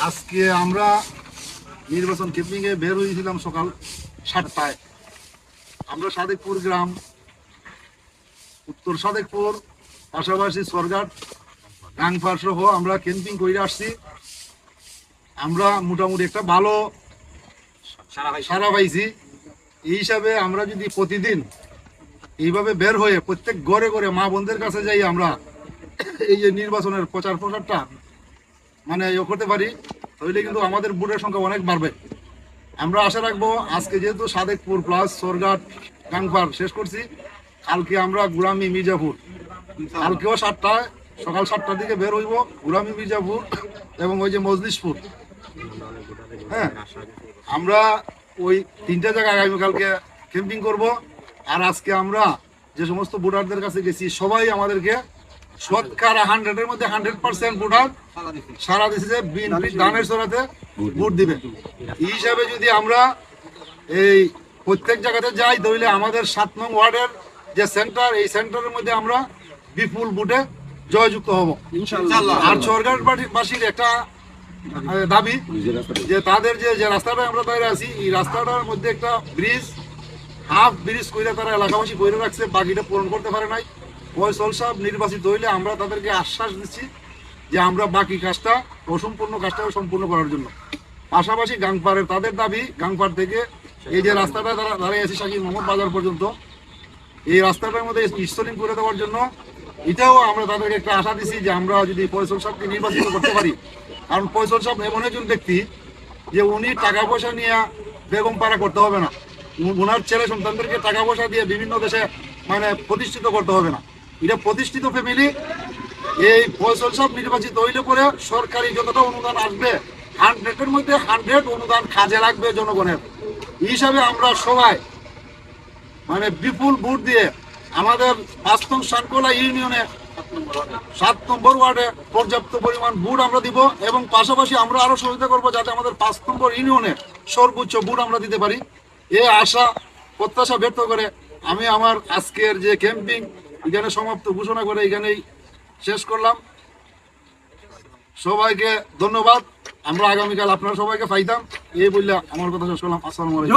আজকে আমরা নির্বাচন ক্যাম্পিং এ বের হয়েছিলাম সকাল 7টায়। আমরা সাদেকপুর গ্রাম, উত্তর সাদেকপুর, পাশাপাশি সরঘাট, গাংপাড় সহ আমরা ক্যাম্পিং করে আসছি। আমরা মোটামুটি একটা ভালো সারা পাইছি। এই হিসাবে আমরা যদি প্রতিদিন এইভাবে বের হয়ে প্রত্যেক ঘরে ঘরে মা বোনদের কাছে যাই, আমরা এই যে নির্বাচনের প্রচারটা মানে করতে পারি, তাহলে কিন্তু আমাদের ভোটের সংখ্যা অনেক বাড়বে। আমরা আশা রাখবো আজকে যেহেতু সাদেকপুর প্লাস সরঘাট গাংপাড় শেষ করছি, কালকে আমরা গুলামী মির্জাপুর, কালকেও সকাল 7টার দিকে বের হইব গুলামী মির্জাপুর এবং ওই যে মজলিশপুর। হ্যাঁ, আমরা ওই 3টা জায়গায় আগামীকালকে ক্যাম্পিং করব। আর আজকে আমরা যে সমস্ত ভোটারদের কাছে গেছি, সবাই আমাদেরকে শতকরা 100-এর মধ্যে 100% ভোটার সারা দিচ্ছে যে বিএনপি ধানের সরাতে ভোট দিবে। এই হিসাবে যদি আমরা এই প্রত্যেক জায়গাতে যাই, তাহলে আমাদের 7 নং ওয়ার্ডের যে সেন্টার, এই সেন্টারের মধ্যে আমরা বিপুল ভোটে জয়যুক্ত হব ইনশাআল্লাহ। আর সরকারবাসীর একটা দাবি যে তাদের যে রাস্তাটা আমরা দাঁড়িয়ে আছি, এই রাস্তাটার মধ্যে একটা হাফ ব্রিজ কইরা তারা এলাকাবাসী কইরা রাখছে, বাকিটা পূরণ করতে পারে নাই। ফয়সল সাহেব নির্বাচিত হইলে আমরা তাদেরকে আশ্বাস দিচ্ছি যে আমরা বাকি কাজটা, অসম্পূর্ণ কাজটা সম্পূর্ণ করার জন্য। পাশাপাশি গাংপাড়ের তাদের দাবি, গাংপাড় থেকে এই যে রাস্তাটা তারা দাঁড়িয়ে আছে শাকির মোহাম্মদ বাজার পর্যন্ত, এই রাস্তাটার মধ্যে ইনস্টলিং করে দেওয়ার জন্য এটাও আমরা তাদেরকে একটা আশা দিচ্ছি যে আমরা যদি ফয়সল সাহেবকে নির্বাচিত করতে পারি। কারণ ফয়সল সাহেব এমন একজন ব্যক্তি যে উনি টাকা পয়সা নিয়ে বেগম পাড়া করতে হবে না, ওনার ছেলে সন্তানদেরকে টাকা পয়সা দিয়ে বিভিন্ন দেশে মানে প্রতিষ্ঠিত করতে হবে না। এটা প্রতিষ্ঠিত ফ্যামিলি। এই ফয়সল সাহেব নির্বাচিত হইলে পরে সরকারি যতটা অনুদান আসবে, 100-এর মধ্যে 100 অনুদান কাজে লাগবে জনগণের। এই হিসাবে আমরা সবাই মানে বিপুল ভোট দিয়ে আমাদের 5 নং সানকোলা ইউনিয়নে 7 নম্বর ওয়ার্ডে পর্যাপ্ত পরিমাণ ভোট আমরা দিব, এবং পাশাপাশি আমরা আরো সহযোগিতা করবো যাতে আমাদের 5 নম্বর ইউনিয়নে সর্বোচ্চ ভোট আমরা দিতে পারি। এই আশা প্রত্যাশা ব্যক্ত করে আমি আমার আজকের যে ক্যাম্পিং এখানে সমাপ্ত ঘোষণা করে এখানেই শেষ করলাম। সবাইকে ধন্যবাদ। আমরা আগামীকাল আপনারা সবাইকে পাইতাম, এই বললে আমার কথা শেষ করলাম। আসসালামু আলাইকুম।